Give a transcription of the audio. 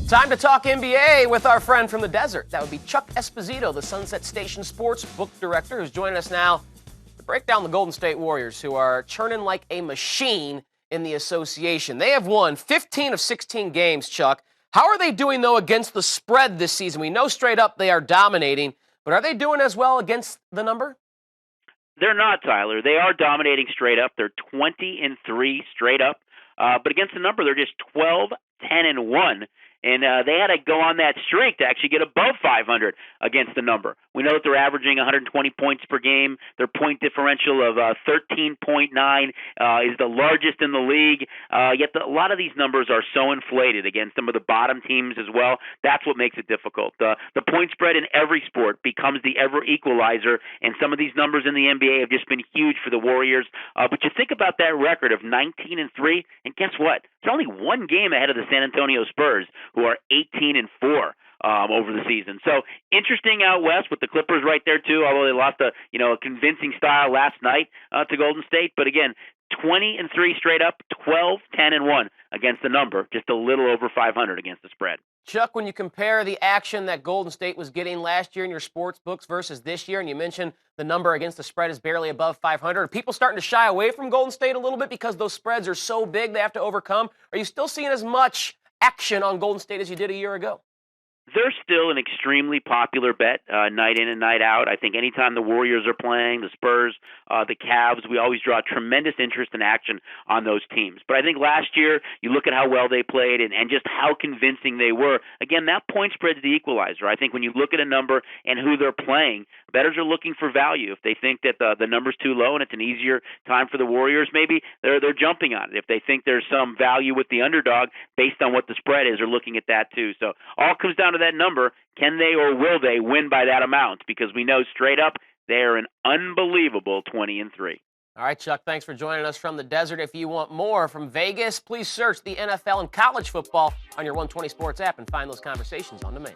Time to talk NBA with our friend from the desert. That would be Chuck Espositio, the Sunset Station Sports Book Director, who's joining us now to break down the Golden State Warriors, who are churning like a machine in the association. They have won 15 of 16 games, Chuck. How are they doing, though, against the spread this season? We know straight up they are dominating, but are they doing as well against the number? They're not, Tyler. They are dominating straight up. They're 20-3 straight up. But against the number, they're just 12-10-1. And they had to go on that streak to actually get above 500 against the number. We know that they're averaging 120 points per game. Their point differential of 13.9 is the largest in the league. Yet a lot of these numbers are so inflated against some of the bottom teams as well. That's what makes it difficult. The point spread in every sport becomes the ever equalizer, and some of these numbers in the NBA have just been huge for the Warriors. But you think about that record of 19-3, and guess what? It's only one game ahead of the San Antonio Spurs, who are 18-4 over the season. So interesting out west with the Clippers right there too, although they lost a convincing style last night to Golden State. But again, 20-3 straight up, 12-10-1 against the number, just a little over 500 against the spread. Chuck, when you compare the action that Golden State was getting last year in your sports books versus this year, and you mentioned the number against the spread is barely above 500, are people starting to shy away from Golden State a little bit because those spreads are so big they have to overcome? Are you still seeing as much action on Golden State as you did a year ago? They're still an extremely popular bet night in and night out. I think anytime the Warriors are playing, the Spurs, the Cavs, we always draw tremendous interest and action on those teams. But I think last year, you look at how well they played and just how convincing they were. Again, that point spread's the equalizer. I think when you look at a number and who they're playing, bettors are looking for value. If they think that the number's too low and it's an easier time for the Warriors, maybe they're jumping on it. If they think there's some value with the underdog based on what the spread is, they're looking at that too. So all comes down to that number. Can they or will they win by that amount? Because we know straight up they're an unbelievable 20-3. All right, Chuck, thanks for joining us from the desert. If you want more from Vegas, please search the NFL and college football on your 120 Sports app and find those conversations on demand.